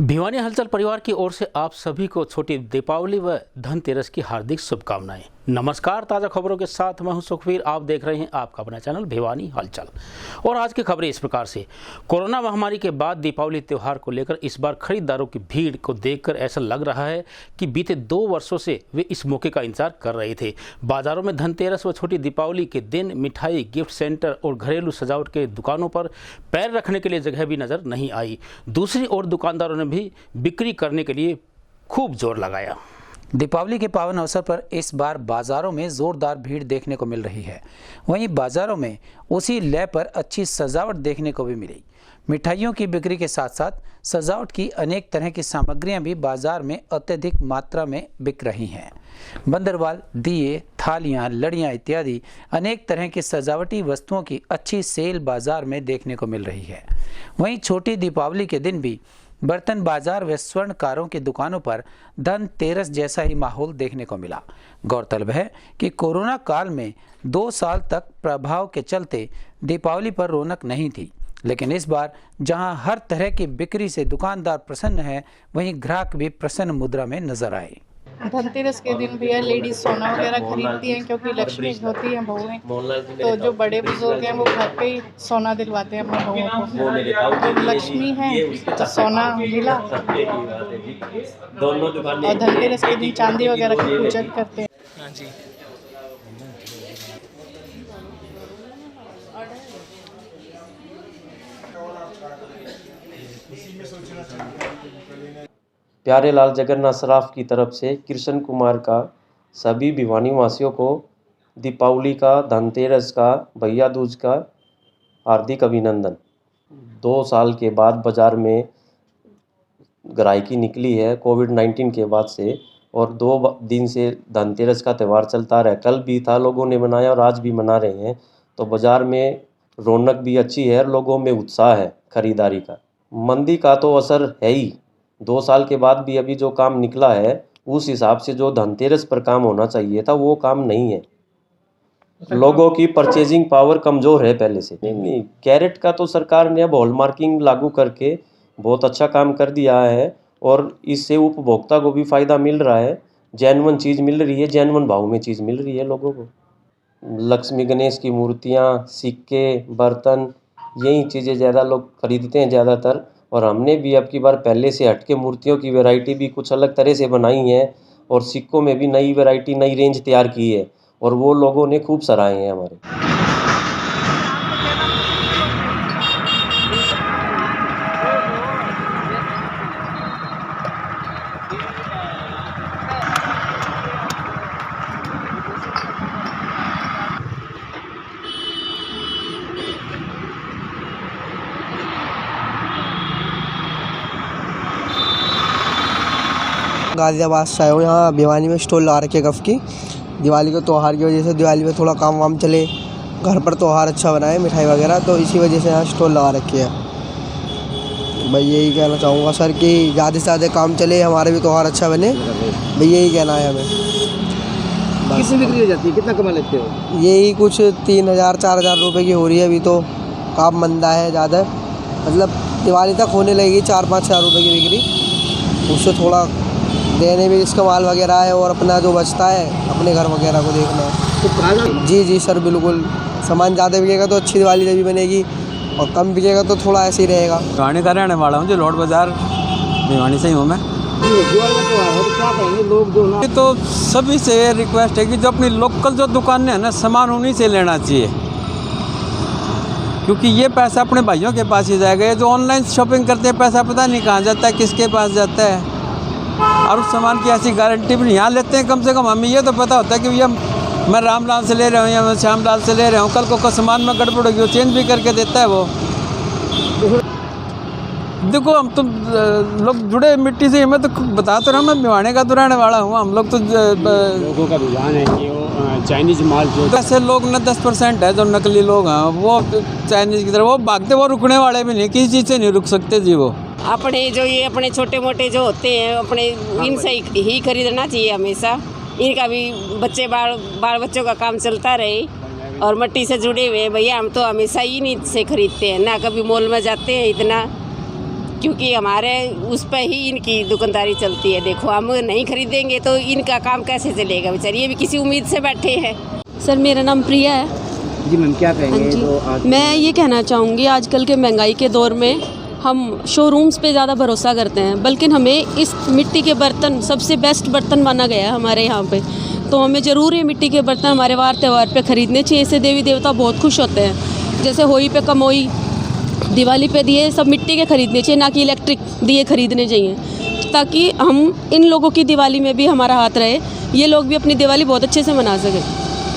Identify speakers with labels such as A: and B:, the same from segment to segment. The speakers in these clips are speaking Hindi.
A: भिवानी हलचल परिवार की ओर से आप सभी को छोटी दीपावली व धनतेरस की हार्दिक शुभकामनाएं। नमस्कार, ताज़ा खबरों के साथ मैं हूं सुखवीर। आप देख रहे हैं आपका अपना चैनल भिवानी हलचल। और आज की खबरें इस प्रकार से। कोरोना महामारी के बाद दीपावली त्यौहार को लेकर इस बार खरीदारों की भीड़ को देखकर ऐसा लग रहा है कि बीते 2 वर्षों से वे इस मौके का इंतजार कर रहे थे। बाजारों में धनतेरस व छोटी दीपावली के दिन मिठाई, गिफ्ट सेंटर और घरेलू सजावट के दुकानों पर पैर रखने के लिए जगह भी नजर नहीं आई। दूसरी ओर दुकानदारों ने भी बिक्री करने के लिए खूब जोर लगाया।
B: दीपावली के पावन अवसर पर इस बार बाजारों में जोरदार भीड़ देखने को मिल रही है। वहीं बाजारों में उसी लय पर अच्छी सजावट देखने को भी मिली। मिठाइयों की बिक्री के साथ साथ सजावट की अनेक तरह की सामग्रियां भी बाजार में अत्यधिक मात्रा में बिक रही हैं। बंदरवाल, दिए, थालियां, लड़ियां इत्यादि अनेक तरह की सजावटी वस्तुओं की अच्छी सेल बाजार में देखने को मिल रही है। वहीं छोटी दीपावली के दिन भी बर्तन बाजार व स्वर्णकारों की दुकानों पर धनतेरस जैसा ही माहौल देखने को मिला। गौरतलब है कि कोरोना काल में 2 साल तक प्रभाव के चलते दीपावली पर रौनक नहीं थी, लेकिन इस बार जहां हर तरह की बिक्री से दुकानदार प्रसन्न है, वहीं ग्राहक भी प्रसन्न मुद्रा में नजर आए।
C: धनतेरस के दिन भैया लेडीज सोना वगैरह खरीदती हैं, क्योंकि लक्ष्मी होती हैं बहुएं। तो जो बड़े बुजुर्ग हैं वो घर पे ही सोना दिलवाते हैं अपने बहुओं को। तो लक्ष्मी है तो सोना मिला। और धनतेरस के दिन चांदी वगैरह की पूजा करते हैं।
D: प्यारे लाल जगन्नाथ सराफ की तरफ से कृष्ण कुमार का सभी भिवानी वासियों को दीपावली का, धनतेरस का, भैया दूज का हार्दिक अभिनंदन। 2 साल के बाद बाज़ार में ग्राहकी निकली है कोविड-19 के बाद से, और 2 दिन से धनतेरस का त्यौहार चलता रहा। कल भी था, लोगों ने मनाया और आज भी मना रहे हैं। तो बाज़ार में रौनक भी अच्छी है, लोगों में उत्साह है खरीदारी का। मंदी का तो असर है ही। 2 साल के बाद भी अभी जो काम निकला है उस हिसाब से जो धनतेरस पर काम होना चाहिए था वो काम नहीं है। लोगों की परचेजिंग पावर कमज़ोर है पहले से। नहीं, कैरेट का तो सरकार ने अब हॉलमार्किंग लागू करके बहुत अच्छा काम कर दिया है, और इससे उपभोक्ता को भी फ़ायदा मिल रहा है। जेन्युइन चीज़ मिल रही है, जेन्युइन भाव में चीज़ मिल रही है लोगों को। लक्ष्मी गणेश की मूर्तियाँ, सिक्के, बर्तन, यही चीज़ें ज़्यादा लोग खरीदते हैं ज़्यादातर। और हमने भी अब की बार पहले से हटके मूर्तियों की वैरायटी भी कुछ अलग तरह से बनाई है, और सिक्कों में भी नई वैरायटी, नई रेंज तैयार की है, और वो लोगों ने खूब सराहे हैं हमारे।
E: गाज़ियाबाद से आया हूँ। यहाँ भिवानी में स्टॉल लगा रखे गफ़ की। दिवाली के त्यौहार की वजह से दिवाली में थोड़ा काम वाम चले, घर पर त्यौहार अच्छा बनाए, मिठाई वगैरह, तो इसी वजह से यहाँ स्टॉल लगा रखे है। भाई यही कहना चाहूँगा सर कि ज़्यादा से ज़्यादा काम चले, हमारे भी त्यौहार अच्छा बने, भाई यही कहना है हमें।
F: कितनी बिक्री हो जाती है, कितना कमा लेते हो?
E: यही कुछ 3,000-4,000 रुपये की हो रही है। अभी तो काम मंदा है ज़्यादा, मतलब दिवाली तक होने लगेगी 4-5 हज़ार रुपये की बिक्री। उससे थोड़ा देने भी इसका माल वगैरह है, और अपना जो बचता है अपने घर वगैरह को देखना है। तो जी सर, बिल्कुल। सामान ज़्यादा बिकेगा तो अच्छी दिवाली भी बनेगी, और कम बिकेगा तो थोड़ा ऐसे ही रहेगा।
G: भिवानी का रहने वाला हूँ, जो लोड बाज़ार भिवानी से ही हूँ मैं। तो सभी से रिक्वेस्ट है कि जो अपनी लोकल जो दुकानें हैं ना, सामान उन्हीं से लेना चाहिए, क्योंकि ये पैसा अपने भाइयों के पास ही जाएगा। जो ऑनलाइन शॉपिंग करते हैं पैसा पता नहीं कहाँ जाता है, किसके पास जाता है, और उस सामान की ऐसी गारंटी भी नहीं। यहाँ लेते हैं कम से कम हमें ये तो पता होता है कि भैया मैं रामलाल से ले रहा हूँ या मैं श्यामलाल से ले रहा हूँ, कल को सामान में गड़बड़ होगी वो चेंज भी करके देता है वो। देखो, हम तो लोग जुड़े मिट्टी से, मैं तो बता तो रहा हूँ, मैं भिवानी का तो रहने वाला हूँ। हम लोग तो
F: लोगों का रुझान है कि वो चाइनीज़ माल जो
G: ऐसे लोग ना 10% है जो नकली लोग हैं, वो चाइनीज़ की तरफ वो भागते, वो रुकने वाले भी नहीं, किसी चीज़ से नहीं रुक सकते जी। वो
H: अपने जो ये अपने छोटे मोटे जो होते हैं अपने, इनसे ही खरीदना चाहिए हमेशा। इनका भी बाल बच्चों का काम चलता रहे, और मट्टी से जुड़े हुए हैं भैया। हम तो हमेशा ही नहीं से खरीदते हैं ना, कभी मॉल में जाते हैं इतना, क्योंकि हमारे उस पर ही इनकी दुकानदारी चलती है। देखो हम नहीं खरीदेंगे तो इनका काम कैसे चलेगा बेचारी, ये भी किसी उम्मीद से बैठे हैं।
I: सर मेरा नाम प्रिया है।
J: जी मैम, क्या कहेंगे?
I: हाँ जी,
J: तो आज
I: मैं ये कहना चाहूँगी आजकल के महंगाई के दौर में हम शोरूम्स पे ज़्यादा भरोसा करते हैं, बल्कि हमें इस मिट्टी के बर्तन सबसे बेस्ट बर्तन माना गया है हमारे यहाँ पे। तो हमें ज़रूर ये मिट्टी के बर्तन हमारे वार त्यौहार पे ख़रीदने चाहिए। इससे देवी देवता बहुत खुश होते हैं। जैसे होली पे कमोई, दिवाली पे दिए सब मिट्टी के खरीदने चाहिए, ना कि इलेक्ट्रिक दिए खरीदने चाहिए, ताकि हम इन लोगों की दिवाली में भी हमारा हाथ रहे, ये लोग भी अपनी दिवाली बहुत अच्छे से मना सकें।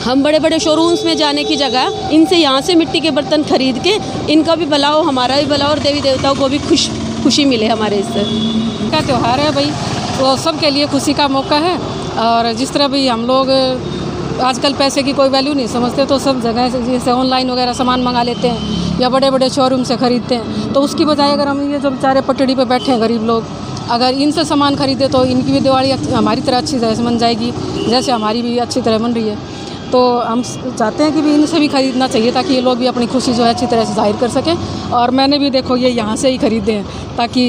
I: हम बड़े बड़े शोरूम्स में जाने की जगह इनसे यहाँ से मिट्टी के बर्तन खरीद के इनका भी भला हो, हमारा भी भला हो और देवी देवताओं को भी खुशी मिले हमारे इससे।
K: का त्यौहार है भाई, वो सबके लिए खुशी का मौका है। और जिस तरह भी हम लोग आजकल पैसे की कोई वैल्यू नहीं समझते, तो सब जगह से जैसे ऑनलाइन वगैरह सामान मंगा लेते हैं या बड़े बड़े शोरूम से ख़रीदते हैं। तो उसकी बजाय अगर हम ये जो बेचारे पटड़ी पे बैठे हैं गरीब लोग, अगर इनसे सामान खरीदे तो इनकी भी दिवाली हमारी तरह अच्छी तरह से मन जाएगी, जैसे हमारी भी अच्छी तरह मन रही है। तो हम चाहते हैं कि भी इनसे भी ख़रीदना चाहिए, ताकि ये लोग भी अपनी खुशी जो है अच्छी तरह से जाहिर कर सकें। और मैंने भी देखो ये यहाँ से ही ख़रीदे हैं, ताकि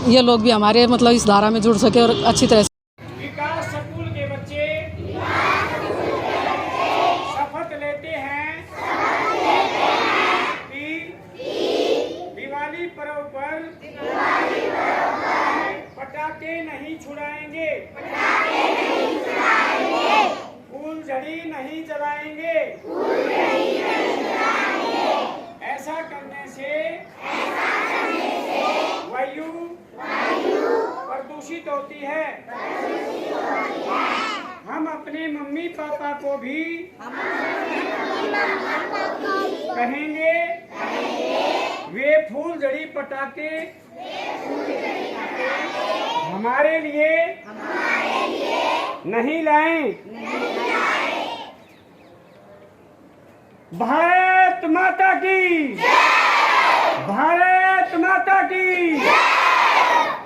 K: ये लोग भी हमारे मतलब इस धारा में जुड़ सके और अच्छी तरह से।
L: विकास स्कूल के बच्चे शपथ लेते हैं कि दिवाली पर्व पर पटाखे नहीं छुड़ाएंगे, फूलझड़ी नहीं जलाएंगे। ऐसा करने से वायु प्रदूषित होती है। हम अपने मम्मी पापा को भी कहेंगे वे फूलझड़ी पटाखे हमारे लिए नहीं लाएं। भारत माता की, भारत माता की।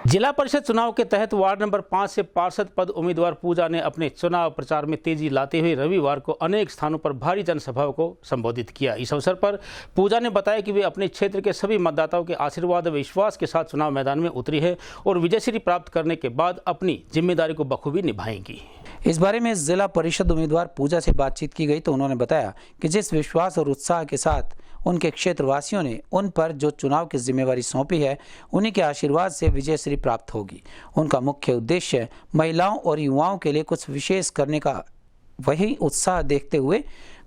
A: जिला परिषद चुनाव के तहत वार्ड नंबर 5 से पार्षद पद उम्मीदवार पूजा ने अपने चुनाव प्रचार में तेजी लाते हुए रविवार को अनेक स्थानों पर भारी जनसभाओं को संबोधित किया। इस अवसर पर पूजा ने बताया कि वे अपने क्षेत्र के सभी मतदाताओं के आशीर्वाद व विश्वास के साथ चुनाव मैदान में उतरी है और विजयश्री प्राप्त करने के बाद अपनी जिम्मेदारी को बखूबी निभाएंगी।
B: इस बारे में जिला परिषद उम्मीदवार पूजा से बातचीत की गई तो उन्होंने बताया कि जिस विश्वास और उत्साह के साथ उनके क्षेत्रवासियों ने उन पर जो चुनाव की जिम्मेवारी सौंपी है, उन्हीं के आशीर्वाद से विजयश्री प्राप्त होगी। उनका मुख्य उद्देश्य महिलाओं और युवाओं के लिए कुछ विशेष करने का, वही उत्साह देखते हुए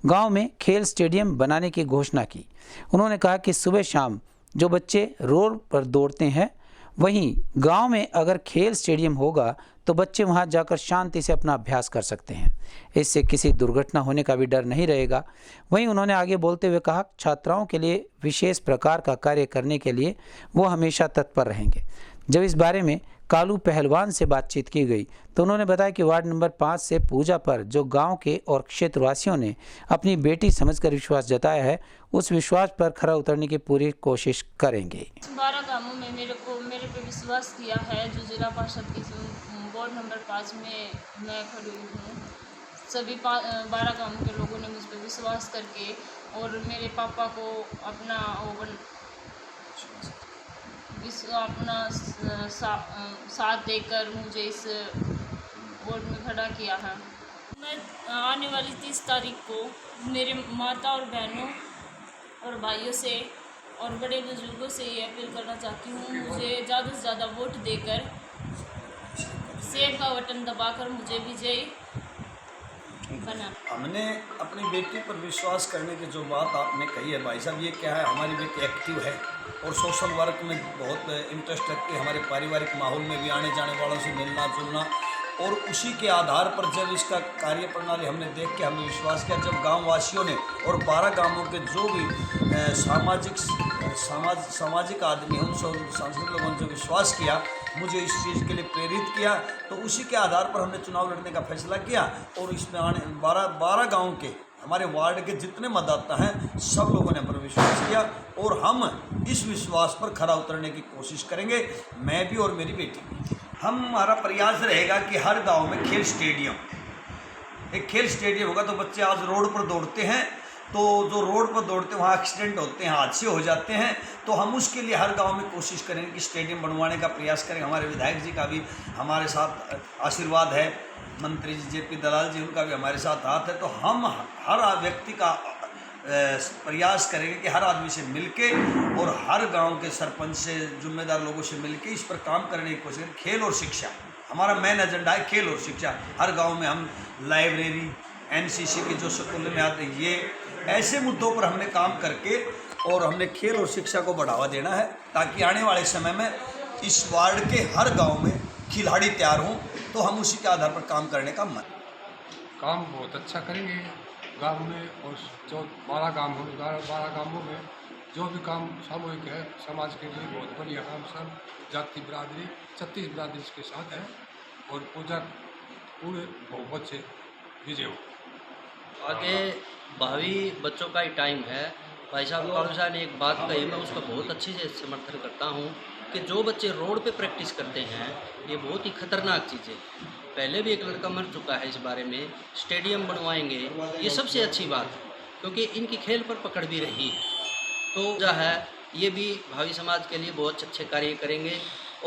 B: गांव में खेल स्टेडियम बनाने की घोषणा की। उन्होंने कहा कि सुबह शाम जो बच्चे रोड पर दौड़ते हैं, वहीं गांव में अगर खेल स्टेडियम होगा तो बच्चे वहां जाकर शांति से अपना अभ्यास कर सकते हैं। इससे किसी दुर्घटना होने का भी डर नहीं रहेगा। वहीं उन्होंने आगे बोलते हुए कहा, छात्राओं के लिए विशेष प्रकार का कार्य करने के लिए वो हमेशा तत्पर रहेंगे। जब इस बारे में कालू पहलवान से बातचीत की गई तो उन्होंने बताया कि वार्ड नंबर 5 से पूजा पर जो गांव के और क्षेत्रवासियों ने अपनी बेटी समझकर विश्वास जताया है, उस विश्वास पर खरा उतरने की पूरी कोशिश करेंगे।
M: 12 गांवों में मेरे पे विश्वास किया है। जो जिला परिषद की वार्ड नंबर 5 में मैं खड़ी हूँ, सभी 12 गांवों के लोगों ने मुझ पर विश्वास करके और मेरे पापा को अपना साथ देकर मुझे इस वोट में खड़ा किया है। मैं आने वाली 30 तारीख को मेरे माता और बहनों और भाइयों से और बड़े बुजुर्गों से ये अपील करना चाहती हूँ, मुझे ज़्यादा से ज़्यादा वोट देकर सेब का बटन दबाकर मुझे विजयी बना।
N: हमने अपनी बेटी पर विश्वास करने की जो बात आपने कही है भाई साहब, ये क्या है, हमारी बेटी एक्टिव है और सोशल वर्क में बहुत इंटरेस्ट रखती है। हमारे पारिवारिक माहौल में भी आने जाने वालों से मिलना जुलना, और उसी के आधार पर जब इसका कार्य प्रणाली हमने देख के हमने विश्वास किया, जब गाँव वासियों ने और 12 गाँवों के जो भी सामाजिक आदमी हम सांस्कृतिक लोगों ने जो विश्वास किया, मुझे इस चीज़ के लिए प्रेरित किया, तो उसी के आधार पर हमने चुनाव लड़ने का फैसला किया। और इसमें आने 12 गाँव के हमारे वार्ड के जितने मतदाता हैं, सब लोगों ने पर विश्वास किया और हम इस विश्वास पर खरा उतरने की कोशिश करेंगे, मैं भी और मेरी बेटी भी। हमारा प्रयास रहेगा कि हर गांव में खेल स्टेडियम, एक खेल स्टेडियम होगा तो बच्चे आज रोड पर दौड़ते हैं, तो जो रोड पर दौड़ते वहाँ एक्सीडेंट होते हैं, हादसे हो जाते हैं। तो हम उसके लिए हर गांव में कोशिश करेंगे कि स्टेडियम बनवाने का प्रयास करें। हमारे विधायक जी का भी हमारे साथ आशीर्वाद है, मंत्री जी जेपी दलाल जी उनका भी हमारे साथ हाथ है। तो हम हर व्यक्ति का प्रयास करेंगे कि हर आदमी से मिलके और हर गांव के सरपंच से, जिम्मेदार लोगों से मिलके इस पर काम करने की कोशिश करें। खेल और शिक्षा हमारा मेन एजेंडा है, खेल और शिक्षा। हर गांव में हम लाइब्रेरी, एनसीसी के जो स्कूल में आते हैं, ये ऐसे मुद्दों पर हमने काम करके और हमने खेल और शिक्षा को बढ़ावा देना है, ताकि आने वाले समय में इस वार्ड के हर गाँव में खिलाड़ी तैयार हों। तो हम उसी के आधार पर काम करने का मन
J: काम बहुत अच्छा करेंगे गांव में। और जो 12 गांव हो, 12 गांवों में जो भी काम सामूहिक है समाज के लिए बहुत बढ़िया काम, सब जाति बिरादरी 36 बिरादरी के साथ है और पूजा पूरे बहुमत से विजय हो।
O: आगे भावी बच्चों का ही टाइम है। भाई साहब कालू साहब ने एक बात कही, मैं उसका बहुत अच्छे से समर्थन करता हूँ कि जो बच्चे रोड पे प्रैक्टिस करते हैं ये बहुत ही खतरनाक चीज़ है। पहले भी एक लड़का मर चुका है इस बारे में। स्टेडियम बनवाएंगे ये सबसे अच्छी बात है, क्योंकि इनकी खेल पर पकड़ भी रही है। तो जो है ये भी भावी समाज के लिए बहुत अच्छे कार्य करेंगे।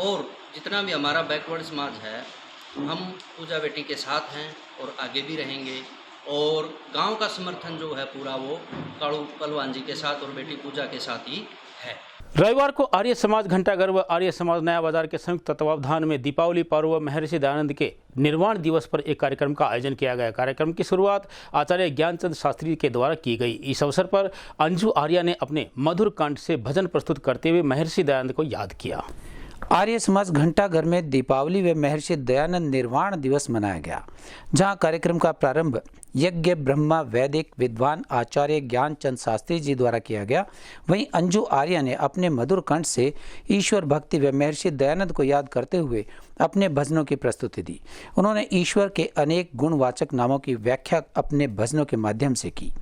O: और जितना भी हमारा बैकवर्ड समाज है हम पूजा बेटी के साथ हैं और आगे भी रहेंगे। और गांव का समर्थन जो है पूरा वो कालू पहलवान जी के साथ और बेटी पूजा के साथ ही है।
A: रविवार को आर्य समाज घंटाघर व आर्य समाज नया बाजार के संयुक्त तत्वावधान में दीपावली पर्व महर्षि दयानंद के निर्वाण दिवस पर एक कार्यक्रम का आयोजन किया गया। कार्यक्रम की शुरुआत आचार्य ज्ञानचंद शास्त्री के द्वारा की गई। इस अवसर पर अंजू आर्या ने अपने मधुर कंठ से भजन प्रस्तुत करते हुए महर्षि दयानंद को याद किया।
B: आर्य समाज घंटाघर में दीपावली व महर्षि दयानंद निर्वाण दिवस मनाया गया, जहां कार्यक्रम का प्रारंभ यज्ञ ब्रह्मा वैदिक विद्वान आचार्य ज्ञानचंद शास्त्री जी द्वारा किया गया। वहीं अंजू आर्य ने अपने मधुर कंठ से ईश्वर भक्ति व महर्षि दयानंद को याद करते हुए अपने भजनों की प्रस्तुति दी। उन्होंने ईश्वर के अनेक गुणवाचक नामों की व्याख्या अपने भजनों के माध्यम से की।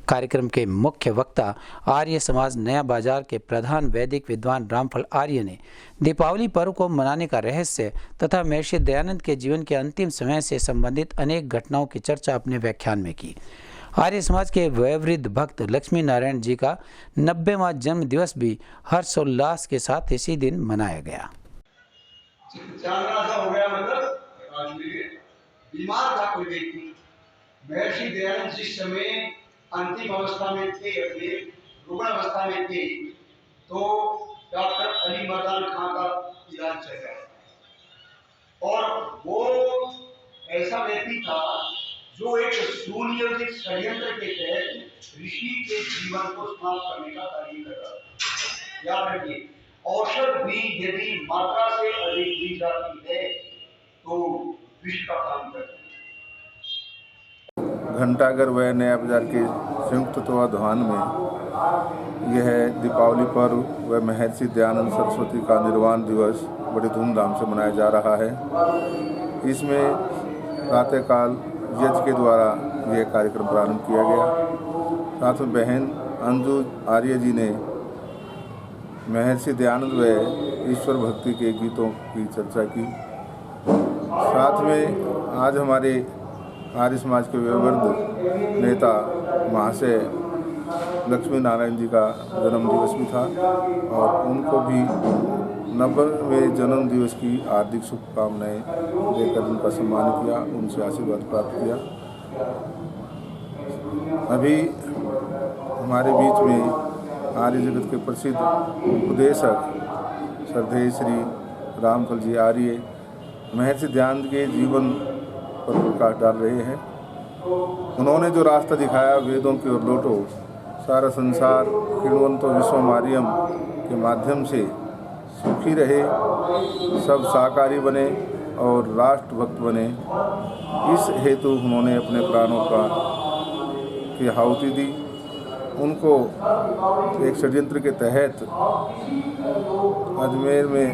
B: कार्यक्रम के मुख्य वक्ता आर्य समाज नया बाजार के प्रधान वैदिक विद्वान रामफल आर्य ने दीपावली पर्व को मनाने का रहस्य तथा महर्षि दयानंद के जीवन के अंतिम समय से संबंधित अनेक घटनाओं की चर्चा अपने व्याख्यान में की। आर्य समाज के वयोवृद्ध भक्त लक्ष्मी नारायण जी का 90वां जन्म दिवस भी हर्षोल्लास के साथ इसी दिन मनाया गया।
P: बीमार था कोई व्यक्ति, महर्षि दयानंद जिस समय अंतिम अवस्था में थे, अपने रुग्ण अवस्था में थे, तो डॉक्टर अली मर्दान खां का इलाज चल रहा था। और वो ऐसा व्यक्ति था जो एक सुनियोजित षड्यंत्र के तहत ऋषि के जीवन को समाप्त करने का कार्य कर रहा था। याद रखिए, औषध भी यदि मात्रा से अधिक दी जाती है तो विष का काम करती है।
Q: घंटाघर व नया बाजार के संयुक्त तत्वावधान में यह दीपावली पर्व व महर्षि दयानंद सरस्वती का निर्वाण दिवस बड़े धूमधाम से मनाया जा रहा है। इसमें प्रातःकाल यज्ञ के द्वारा यह कार्यक्रम प्रारंभ किया गया। साथ में बहन अंजू आर्य जी ने महर्षि दयानंद व ईश्वर भक्ति के गीतों की चर्चा की। साथ में आज हमारे आर्य समाज के वयोवृद्ध नेता महाशय लक्ष्मी नारायण जी का जन्म दिवस भी था और उनको भी 90वें जन्म दिवस की हार्दिक शुभकामनाएं देकर उनका सम्मान किया, उनसे आशीर्वाद प्राप्त किया। अभी हमारे बीच में आर्य जगत के प्रसिद्ध उपदेशक श्रद्धेय श्री रामफल जी आर्य महर्षि दयानंद के जीवन पर प्रकाश डाल रहे हैं। उन्होंने जो रास्ता दिखाया, वेदों की ओर लौटो, सारा संसार किण्वंतो विश्वमार्यम के माध्यम से सुखी रहे, सब सहकारी बने और राष्ट्रभक्त बने, इस हेतु उन्होंने अपने प्राणों की आहुति दी। उनको एक षड्यंत्र के तहत अजमेर में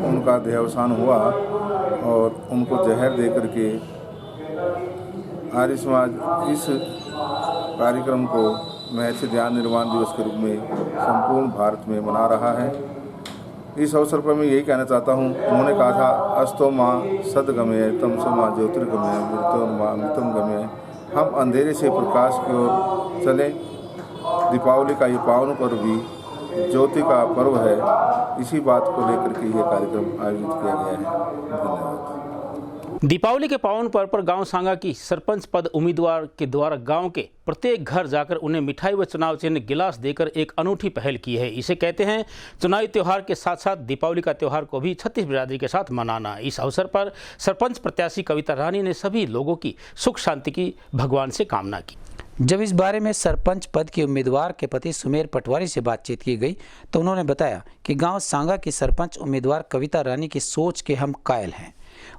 Q: उनका देहावसान हुआ और उनको जहर दे करके आर्य समाज इस कार्यक्रम को महर्षि दयानंद निर्वाण दिवस के रूप में संपूर्ण भारत में मना रहा है। इस अवसर पर मैं यही कहना चाहता हूँ, उन्होंने कहा था अस्तो माँ सदगमय तमसो माँ ज्योतिर्गमय मृत्योर्मा अमृतम गमय, हम अंधेरे से प्रकाश की ओर चलें। दीपावली का ये पावन पर्व भी ज्योति का पर्व है। इसी बात को लेकर के ये कार्यक्रम आयोजित किया गया है। धन्यवाद।
A: दीपावली के पावन पर्व पर गांव सांगा की सरपंच पद उम्मीदवार के द्वारा गांव के प्रत्येक घर जाकर उन्हें मिठाई व चुनाव चिन्ह गिलास देकर एक अनूठी पहल की है। इसे कहते हैं चुनावी त्यौहार के साथ साथ दीपावली का त्यौहार को भी छत्तीस बिरादरी के साथ मनाना। इस अवसर पर सरपंच प्रत्याशी कविता रानी ने सभी लोगों की सुख शांति की भगवान से कामना की।
B: जब इस बारे में सरपंच पद के उम्मीदवार के पति सुमेर पटवारी से बातचीत की गई तो उन्होंने बताया कि गांव सांगा की सरपंच उम्मीदवार कविता रानी की सोच के हम कायल हैं।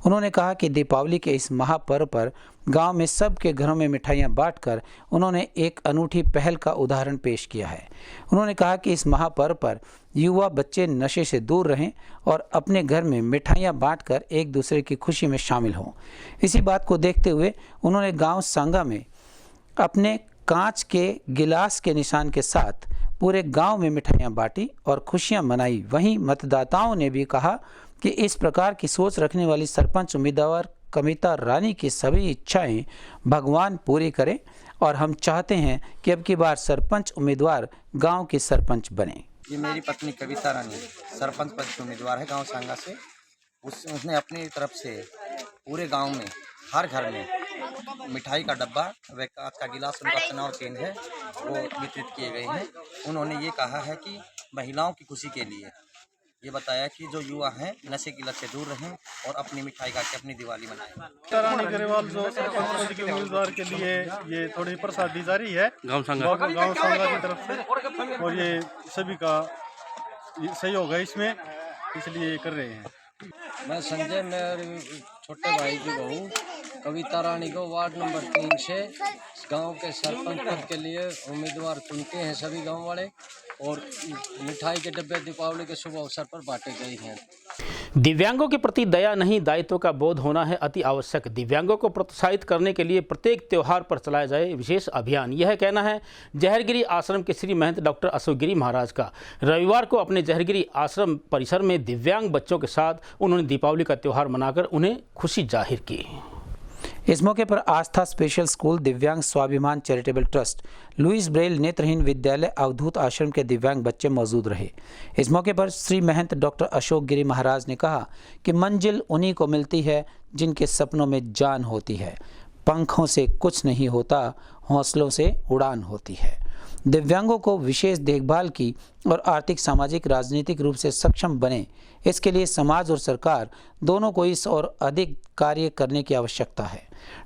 B: उन्होंने कहा कि दीपावली के इस महापर्व पर गांव में सबके घरों में मिठाइयां बांटकर उन्होंने एक अनूठी पहल का उदाहरण पेश किया है। उन्होंने कहा कि इस महापर्व पर युवा बच्चे नशे से दूर रहें और अपने घर में मिठाइयां बांटकर एक दूसरे की खुशी में शामिल हों। इसी बात को देखते हुए उन्होंने गांव सांगा में अपने कांच के गिलास के निशान के साथ पूरे गांव में मिठाइयां बांटी और खुशियां मनाई। वहीं मतदाताओं ने भी कहा कि इस प्रकार की सोच रखने वाली सरपंच उम्मीदवार कविता रानी की सभी इच्छाएं भगवान पूरी करें और हम चाहते हैं कि अब की बार सरपंच उम्मीदवार गांव की सरपंच बने।
R: ये मेरी पत्नी कविता रानी सरपंच पद की उम्मीदवार है गांव सांगा से। उसने अपनी तरफ से पूरे गांव में हर घर में मिठाई का डब्बा व कांच का गिलास, उनका चुनाव चिन्ह है वो वितरित किए गए हैं। उन्होंने ये कहा है कि महिलाओं की खुशी के लिए ये बताया कि जो युवा हैं नशे की लत से दूर रहें और अपनी मिठाई खा के अपनी दिवाली मनाएं।
S: रानी गरेवाल जो सरपंच पद के उम्मीदवार के लिए ये थोड़ी प्रसादी जारी है गांव सांगा की तरफ से और ये सभी का सहयोग है इसमें, इसलिए कर रहे हैं।
T: मैं संजय, मेरे छोटे भाई की बहू कविता रानी को वार्ड नंबर 3 से गांव के सरपंच पद के लिए उम्मीदवार चुनते हैं सभी गांव वाले और मिठाई के डब्बे दीपावली के शुभ अवसर पर बांटे गए हैं।
A: दिव्यांगों के प्रति दया नहीं दायित्व का बोध होना है अति आवश्यक। दिव्यांगों को प्रोत्साहित करने के लिए प्रत्येक त्योहार पर चलाया जाए विशेष अभियान, यह कहना है जहरगिरी आश्रम के श्री महंत डॉक्टर अशोक गिरी महाराज का। रविवार को अपने जहरगिरी आश्रम परिसर में दिव्यांग बच्चों के साथ उन्होंने दीपावली का त्यौहार मनाकर उन्हें खुशी जाहिर की।
B: इस मौके पर आस्था स्पेशल स्कूल, दिव्यांग स्वाभिमान चैरिटेबल ट्रस्ट, लुइस ब्रेल नेत्रहीन विद्यालय, अवधूत आश्रम के दिव्यांग बच्चे मौजूद रहे। इस मौके पर श्री महंत डॉक्टर अशोक गिरी महाराज ने कहा कि मंजिल उन्हीं को मिलती है जिनके सपनों में जान होती है। पंखों से कुछ नहीं होता, हौसलों से उड़ान होती है। दिव्यांगों को विशेष देखभाल की और आर्थिक, सामाजिक, राजनीतिक रूप से सक्षम बने, इसके लिए समाज और सरकार दोनों को इस और अधिक कार्य करने की आवश्यकता है।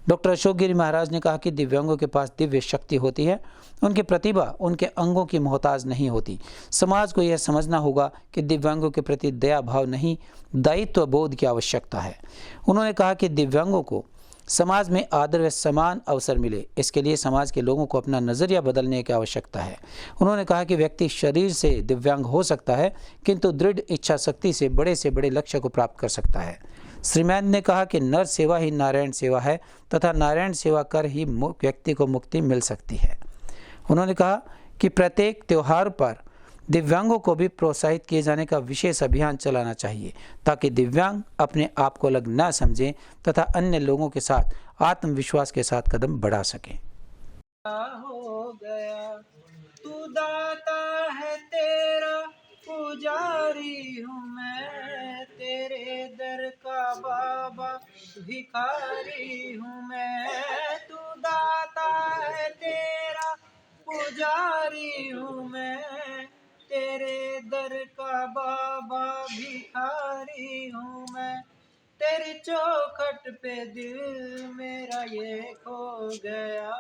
B: डॉक्टर अशोक गिरी महाराज ने कहा कि दिव्यांगों के पास दिव्य शक्ति होती है, उनकी प्रतिभा उनके अंगों की मोहताज नहीं होती। समाज को यह समझना होगा कि दिव्यांगों के प्रति दया भाव नहीं, दायित्व बोध की आवश्यकता है। उन्होंने कहा कि दिव्यांगों को समाज में आदर व समान अवसर मिले, इसके लिए समाज के लोगों को अपना नज़रिया बदलने की आवश्यकता है। उन्होंने कहा कि व्यक्ति शरीर से दिव्यांग हो सकता है किंतु दृढ़ इच्छा शक्ति से बड़े लक्ष्य को प्राप्त कर सकता है। श्री महंत ने कहा कि नर सेवा ही नारायण सेवा है तथा नारायण सेवा कर ही व्यक्ति को मुक्ति मिल सकती है। उन्होंने कहा कि प्रत्येक त्यौहार पर दिव्यांगों को भी प्रोत्साहित किए जाने का विशेष अभियान चलाना चाहिए ताकि दिव्यांग अपने आप को अलग न समझें तथा अन्य लोगों के साथ आत्मविश्वास के साथ कदम बढ़ा सकें।
U: हो गया तू दाता है तेरा पुजारी हूँ मैं, तेरे दर का बाबा भिखारी हूँ मैं। तू दाता है तेरा पुजारी हूँ मैं, तेरे दर का बाबा भिखारी हूँ मैं। तेरी चौखट पे दिल मेरा ये खो गया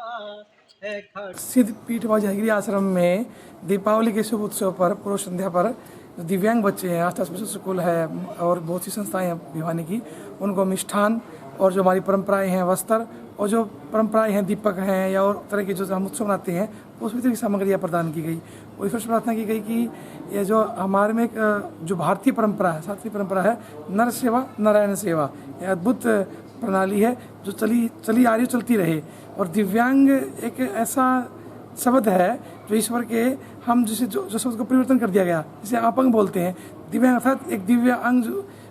U: है।
V: सिद्ध पीठवा जहगिरी आश्रम में दीपावली के शुभ उत्सव पर पूर्व संध्या पर दिव्यांग बच्चे हैं, आस्था स्पेशल स्कूल है और बहुत सी संस्थाएं हैं भिवानी की, उनको मिष्ठान और जो हमारी परंपराएं हैं वस्त्र और जो परंपराएं हैं दीपक हैं या और तरह के जो हम उत्सव मनाते हैं उसमें तरह की सामग्रियाँ प्रदान की गई। और ईश्वर से प्रार्थना की गई कि ये जो हमारे में एक जो भारतीय परंपरा है, शास्त्रीय परंपरा है, नर सेवा नारायण सेवा, यह अद्भुत प्रणाली है जो चली आ रही चलती रहे। और दिव्यांग एक ऐसा शब्द है जो ईश्वर के हम जिसे जो शब्द को परिवर्तन कर दिया गया, जिसे अपंग बोलते हैं। दिव्यांग अर्थात एक दिव्य अंग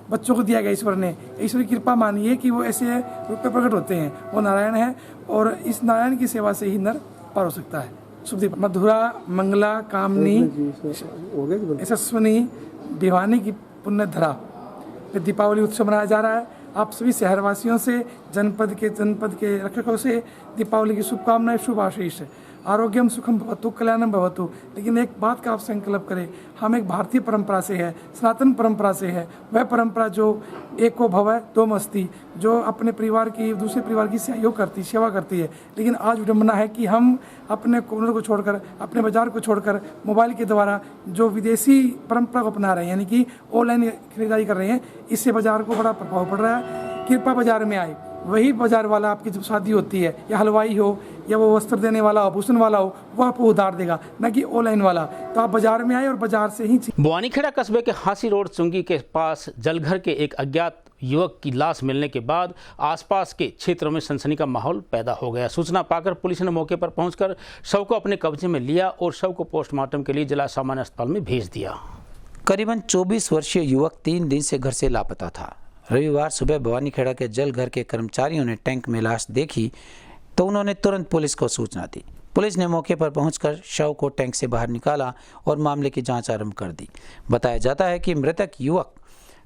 V: बच्चों को दिया गया ईश्वर ने। ईश्वर की कृपा मानिए कि वो ऐसे रूप में प्रकट होते हैं, वो नारायण है और इस नारायण की सेवा से ही नर पार हो सकता है। शुभदीप मधुरा मंगला कामनी यशस्वनी भिवानी की पुण्य धरा पे दीपावली उत्सव मनाया जा रहा है। आप सभी शहरवासियों से, जनपद के रक्षकों से दीपावली की शुभकामनाएं, शुभ आशीष। आरोग्यम सुखम भवतु कल्याणम भवतु। लेकिन एक बात का आप संकल्प करें, हम एक भारतीय परंपरा से है, सनातन परंपरा से है, वह परंपरा जो एको भवै दो मस्ती, जो अपने परिवार की दूसरे परिवार की सहयोग करती, सेवा करती है। लेकिन आज विडम्बना है कि हम अपने कॉर्नर को छोड़कर, अपने बाजार को छोड़कर मोबाइल के द्वारा जो विदेशी परंपरा को अपना रहे हैं, यानी कि ऑनलाइन खरीदारी कर रहे हैं। इससे बाजार को बड़ा प्रभाव पड़ रहा है। कृपा बाजार में आए, वही बाजार वाला आपकी जब शादी होती है, या हलवाई हो या वो वस्त्र देने वाला, आभूषण वाला हो, वो आपको उधार देगा, न कि ऑनलाइन वाला। तो आप बाजार में आए और बाजार से ही।
A: बवानीखेड़ा कस्बे के हांसी रोड चुंगी के पास जलघर के एक अज्ञात युवक की लाश मिलने के बाद आसपास के क्षेत्रों में सनसनी का माहौल पैदा हो गया। सूचना पाकर पुलिस ने मौके पर पहुंचकर शव को अपने कब्जे में लिया और शव को पोस्टमार्टम के लिए जिला सामान्य अस्पताल में भेज दिया।
B: करीबन 24 वर्षीय युवक 3 दिन से घर से लापता था। रविवार सुबह बवानीखेड़ा के जलघर के कर्मचारियों ने टैंक में लाश देखी तो उन्होंने तुरंत पुलिस को सूचना दी। पुलिस ने मौके पर पहुंचकर शव को टैंक से बाहर निकाला और मामले की जांच आरंभ कर दी। बताया जाता है कि मृतक युवक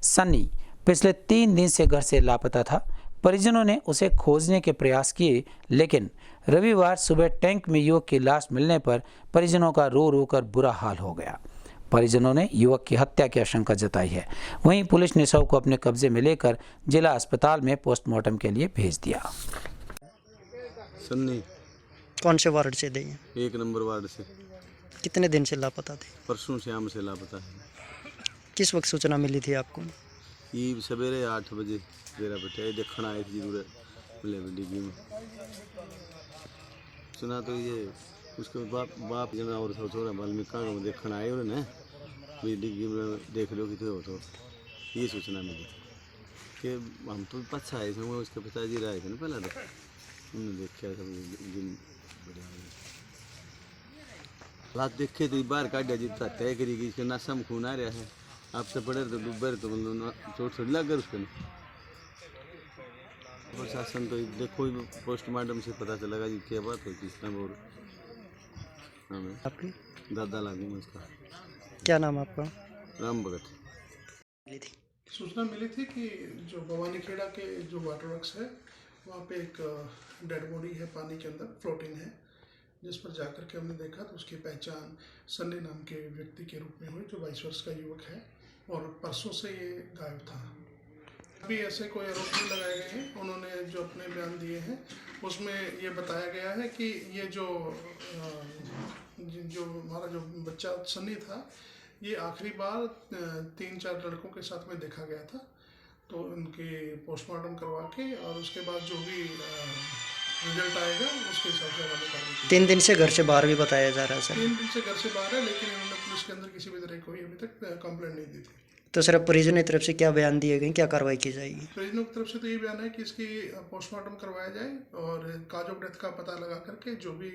B: सन्नी पिछले 3 दिन से घर से लापता था। परिजनों ने उसे खोजने के प्रयास किए, लेकिन रविवार सुबह टैंक में युवक की लाश मिलने पर परिजनों का रो रो कर बुरा हाल हो गया। परिजनों ने युवक की हत्या की आशंका जताई है। वहीं पुलिस ने शव को अपने कब्जे में लेकर जिला अस्पताल में पोस्टमार्टम के लिए भेज दिया।
C: सन्नी
D: कौन से वार्ड से थे?
C: 1 नंबर वार्ड से।
D: कितने दिन से लापता थे?
C: परसों शाम से लापता है।
D: किस वक्त सूचना मिली थी आपको?
C: ये सवेरे 8 बजे मेरा बेटा देखना आए थे जरूर मिले डिग्गी में। सुना तो ये उसके बाप जना और छोरा वाल्मीका को देखना आए और ना डिग्गी में देख लो कितने हो, तो ये सूचना मिली कि हम तो पछा आए थे, उसके पिताजी रहे थे ना पहले, तो उन्होंने देखा सब दिन रात देखे तो बाहर काटा जितना तय करी कि इसके नशा में खून आ रहा है। आपसे पड़े तो डूबे तो मतलब चोट थोड़ी लग गई उसको। प्रशासन तो देखो पोस्टमार्टम से पता चलेगा जी क्या बात है, किस टाइम। और
D: आपकी
C: दादा लागू उसका।
D: क्या नाम आपका?
C: राम भगत।
V: सूचना मिली थी कि जो बवानीखेड़ा के जो वाटर वर्क्स है वहाँ पे एक डेड बॉडी है, पानी के अंदर फ्लोटिंग है, जिस पर जाकर के हमने देखा तो उसकी पहचान सन्नी नाम के व्यक्ति के रूप में हुई, जो 22 वर्ष का युवक है और परसों से ये गायब था। अभी ऐसे कोई आरोप नहीं लगाए गए हैं। उन्होंने जो अपने बयान दिए हैं उसमें ये बताया गया है कि ये जो हमारा जो बच्चा सन्नी था, ये आखिरी बार 3-4 लड़कों के साथ में देखा गया था। तो उनकी पोस्टमार्टम करवा के और उसके बाद जो भी रिजल्ट आएगा उसके हिसाब से हमारे कार्रवाई।
D: 3 दिन से घर से बाहर भी बताया जा रहा है सर?
V: 3 दिन से घर से बाहर है, लेकिन इन्होंने पुलिस के अंदर किसी भी तरह कोई अभी तक कंप्लेंट नहीं दी थी।
D: तो सर परिजनों की तरफ से क्या बयान दिए गए, क्या कार्रवाई की जाएगी?
V: परिजनों की तरफ से तो ये बयान है कि इसकी पोस्टमार्टम करवाया जाए और काज ऑफ डेथ का पता लगा करके जो भी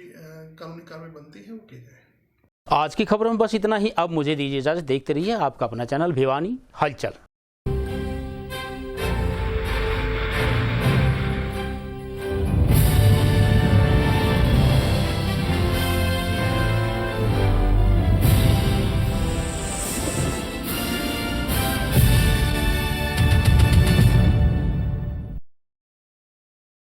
V: कानूनी कार्रवाई बनती है वो की जाए।
A: आज की खबरों में बस इतना ही। अब मुझे दीजिए इजाजत। देखते रहिए आपका अपना चैनल भिवानी हलचल।